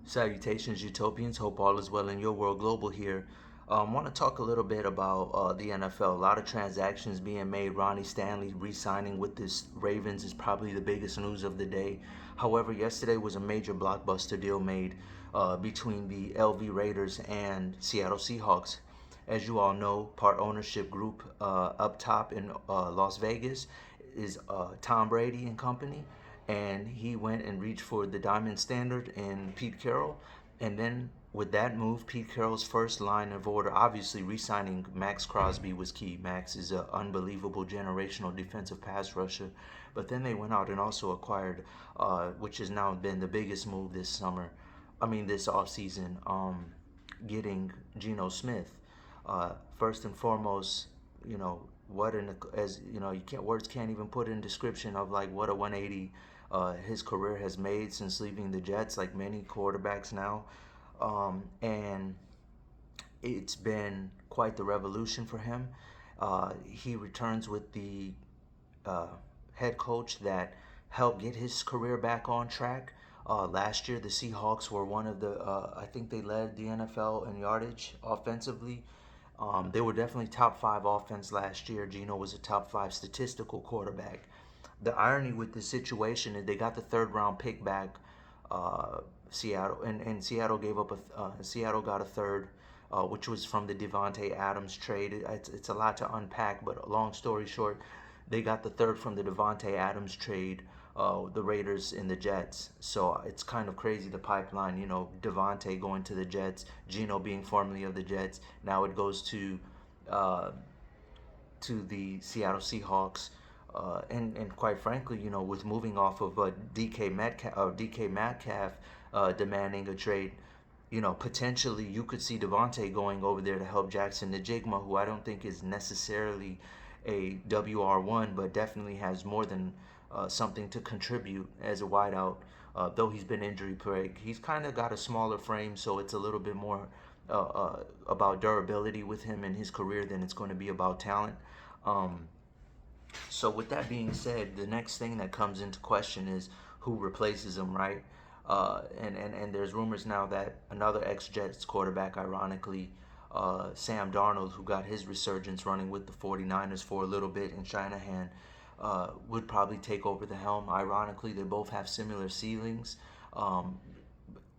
Salutations, Utopians. Hope all is well in your world. Global here. Want to talk a little bit about the NFL. A lot of transactions being made. Ronnie Stanley re-signing with this Ravens is probably the biggest news of the day. However, yesterday was a major blockbuster deal made between the LV Raiders and Seattle Seahawks. As you all know, part ownership group up top in Las Vegas is Tom Brady and company, and he went and reached for the diamond standard in Pete Carroll. And then with that move, Pete Carroll's first line of order, obviously re-signing Max Crosby was key. Max is an unbelievable generational defensive pass rusher. But then they went out and also acquired, which has now been the biggest move this summer. I mean, this offseason, getting Geno Smith. First and foremost, you know, what in the, as you know, you can't words can't even put in description of like what a 180 his career has made since leaving the Jets, like many quarterbacks now, and it's been quite the revolution for him. He returns with the uh, head coach that helped get his career back on track. Last year, the Seahawks were one of the, I think they led the NFL in yardage offensively. They were definitely top five offense last year. Geno was a top five statistical quarterback. The irony with this situation is they got the third round pick back, uh, Seattle, and Seattle gave up Seattle got a third, which was from the Devontae Adams trade. It's a lot to unpack, but long story short, they got the third from the Devontae Adams trade, the Raiders and the Jets. So it's kind of crazy the pipeline. You know, Devontae going to the Jets, Geno being formerly of the Jets. Now it goes uh, to the Seattle Seahawks. And quite frankly, you know, with moving off of DK Metcalf demanding a trade, you know, potentially you could see Devontae going over there to help Jackson Najigma, who I don't think is necessarily a WR1, but definitely has more than something to contribute as a wideout. Though he's been injury plagued, he's kind of got a smaller frame, so it's a little bit more about durability with him in his career than it's going to be about talent. Um, so with that being said, the next thing that comes into question is who replaces him, right? And there's rumors now that another ex-Jets quarterback, ironically, Sam Darnold, who got his resurgence running with the 49ers for a little bit in Shanahan, would probably take over the helm. Ironically, they both have similar ceilings. Um,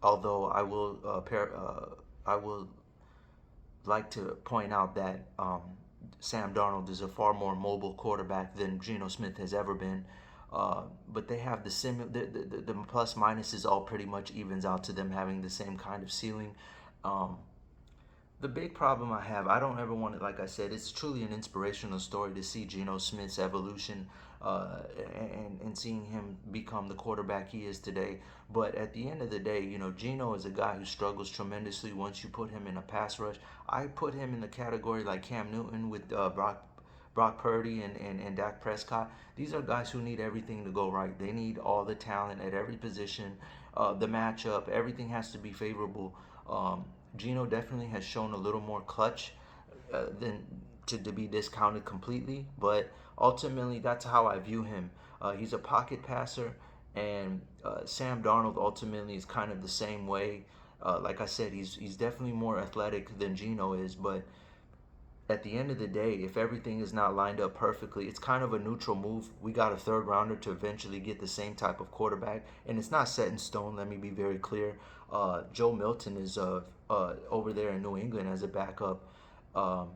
Although I will like to point out that Sam Darnold is a far more mobile quarterback than Geno Smith has ever been. But they have the plus minuses all pretty much evens out to them having the same kind of ceiling. Um, the big problem I have, I don't ever want to, like I said, it's truly an inspirational story to see Geno Smith's evolution and seeing him become the quarterback he is today. But at the end of the day, you know, Geno is a guy who struggles tremendously once you put him in a pass rush. I put him in the category like Cam Newton with Brock Purdy and Dak Prescott. These are guys who need everything to go right. They need all the talent at every position, the matchup, everything has to be favorable. Gino definitely has shown a little more clutch than to be discounted completely, but ultimately that's how I view him. He's a pocket passer, and Sam Darnold ultimately is kind of the same way. Like I said, he's definitely more athletic than Gino is, but at the end of the day, if everything is not lined up perfectly, it's kind of a neutral move. We got a third rounder to eventually get the same type of quarterback, and it's not set in stone. Let me be very clear. Joe Milton is over there in New England as a backup, um,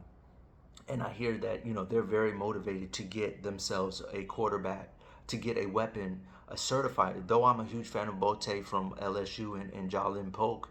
and I hear that they're very motivated to get themselves a quarterback, to get a weapon, a certified. Though I'm a huge fan of Bote from LSU and Jalen Polk,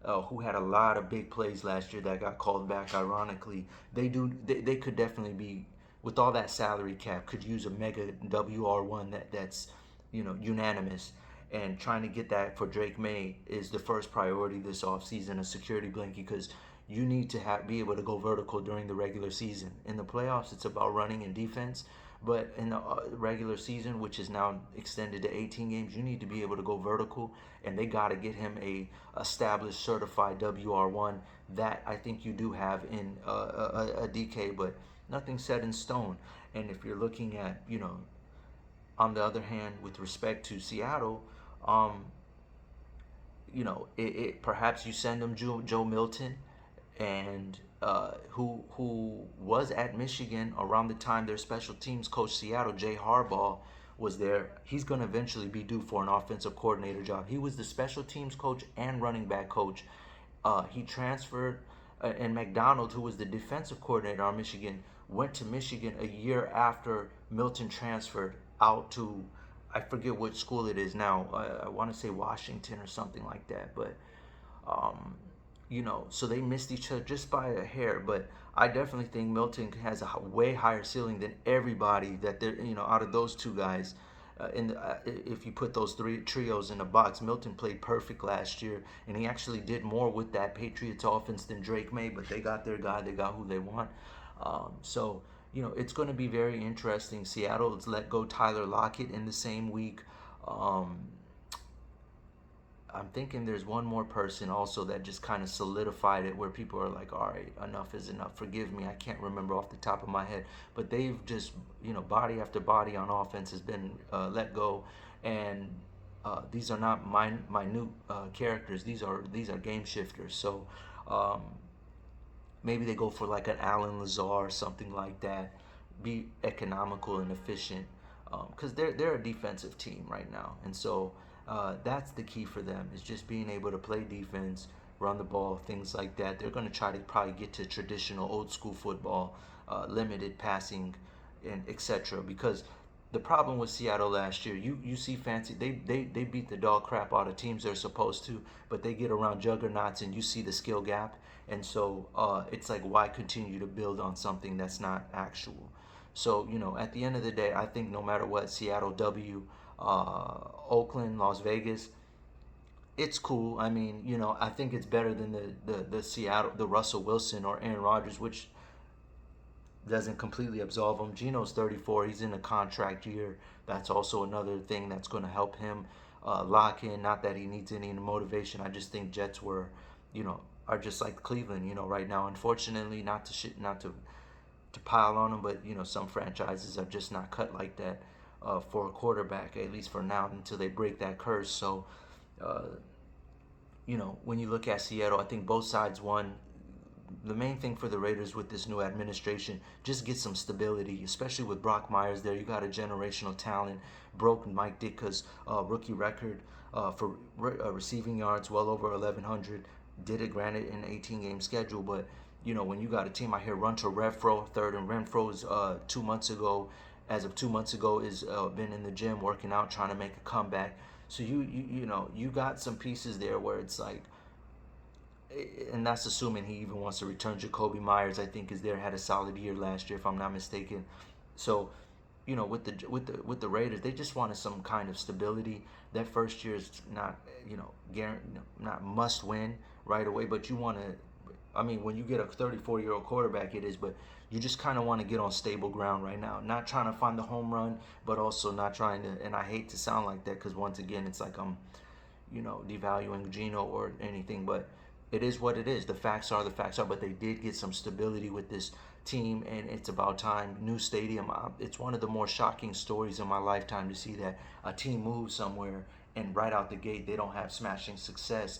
who had a lot of big plays last year that got called back. Ironically, they could definitely be, with all that salary cap, could use a mega WR1 that's unanimous. And trying to get that for Drake May is the first priority this offseason, a security blanket, because you need to be able to go vertical during the regular season. In the playoffs, it's about running and defense. But in the regular season, which is now extended to 18 games, you need to be able to go vertical, and they got to get him a established certified WR1. That I think you do have in a DK, but nothing set in stone. And if you're looking at, on the other hand, with respect to Seattle, um, perhaps you send him Joe Milton, and who was at Michigan around the time their special teams coach Seattle, Jay Harbaugh, was there. He's going to eventually be due for an offensive coordinator job. He was the special teams coach and running back coach. He transferred, and McDonald, who was the defensive coordinator on Michigan, went to Michigan a year after Milton transferred out to, I forget which school it is now. I want to say Washington or something like that. But um, so they missed each other just by a hair. But I definitely think Milton has a way higher ceiling than everybody that they're, out of those two guys. If you put those three trios in a box, Milton played perfect last year, and he actually did more with that Patriots offense than Drake May. But they got their guy, they got who they want. So it's going to be very interesting. Seattle's let go Tyler Lockett in the same week. Um, I'm thinking there's one more person also that just kind of solidified it, where people are like, all right, enough is enough. Forgive me, I can't remember off the top of my head. But they've just, body after body on offense has been let go. And these are not minute characters. These are game shifters. So um, maybe they go for like an Alan Lazar or something like that. Be economical and efficient, because they're a defensive team right now, and so that's the key for them, is just being able to play defense, run the ball, things like that. They're going to try to probably get to traditional old school football, limited passing, and etc. Because the problem with Seattle last year, you see fancy, they beat the dog crap out of teams they're supposed to, but they get around juggernauts and you see the skill gap, and so it's like, why continue to build on something that's not actual? So at the end of the day, I think no matter what, Seattle W, Oakland, Las Vegas, it's cool. I mean, I think it's better than the Seattle, the Russell Wilson or Aaron Rodgers, which doesn't completely absolve him. Geno's 34. He's in a contract year. That's also another thing that's going to help him lock in. Not that he needs any motivation. I just think Jets you know, are just like Cleveland, right now. Unfortunately, not to pile on them, but some franchises are just not cut like that for a quarterback, at least for now, until they break that curse. So, uh, when you look at Seattle, I think both sides won. The main thing for the Raiders with this new administration, just get some stability, especially with Brock Myers there. You got a generational talent. Broke Mike Ditka's rookie record for receiving yards, well over 1,100. Did it, granted, in an 18-game schedule, but when you got a team out here run to Renfro, third, and Renfro's 2 months ago, as of 2 months ago, is been in the gym working out, trying to make a comeback. So you got some pieces there where it's like, and that's assuming he even wants to return. Jacoby Myers, I think, is there, had a solid year last year, if I'm not mistaken. So, with the Raiders, they just wanted some kind of stability. That first year is not not must win right away, but you want to. I mean, when you get a 34-year-old quarterback, it is, but you just kind of want to get on stable ground right now. Not trying to find the home run, but also not trying to. And I hate to sound like that, because once again, it's like I'm devaluing Geno or anything, but it is what it is. The facts are the facts are, but they did get some stability with this team, and it's about time. New stadium. It's one of the more shocking stories in my lifetime to see that a team moves somewhere and right out the gate they don't have smashing success.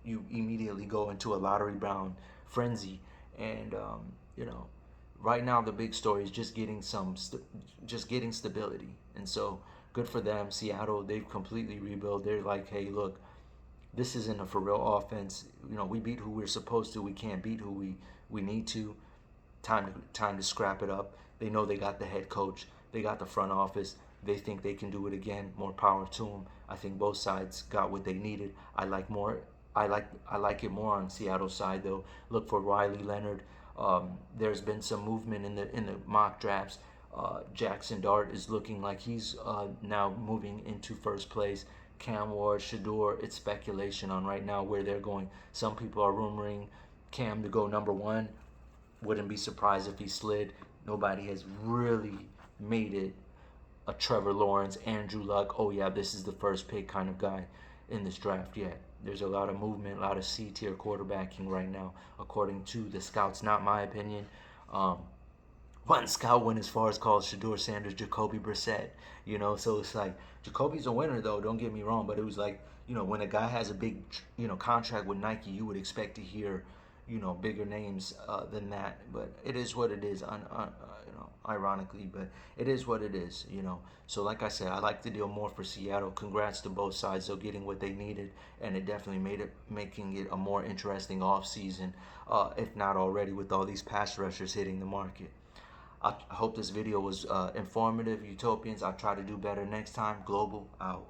You immediately go into a lottery bound frenzy, and right now the big story is just getting just getting stability, and so good for them. Seattle, they've completely rebuilt. They're like, hey, look, this isn't a for real offense. We beat who we're supposed to. We can't beat who we need to. Time to scrap it up. They know they got the head coach. They got the front office. They think they can do it again. More power to them. I think both sides got what they needed. I like it more on Seattle's side though. Look for Riley Leonard. There's been some movement in the mock drafts. Jackson Dart is looking like he's now moving into first place. Cam Ward, Shador, it's speculation on right now where they're going. Some people are rumoring Cam to go number one. Wouldn't be surprised if he slid. Nobody has really made it a Trevor Lawrence, Andrew Luck, oh yeah, this is the first pick kind of guy in this draft yet. There's a lot of movement, a lot of C-tier quarterbacking right now, according to the scouts. Not my opinion. one scout win as far as called Shador Sanders, Jacoby Brissett. So it's like Jacoby's a winner though. Don't get me wrong, but it was like when a guy has a big contract with Nike, you would expect to hear bigger names than that. But it is what it is. Ironically, but it is what it is. So like I said, I like the deal more for Seattle. Congrats to both sides. They're getting what they needed, and it definitely making it a more interesting off season, if not already, with all these pass rushers hitting the market. I hope this video was informative, Utopians. I'll try to do better next time. Global out.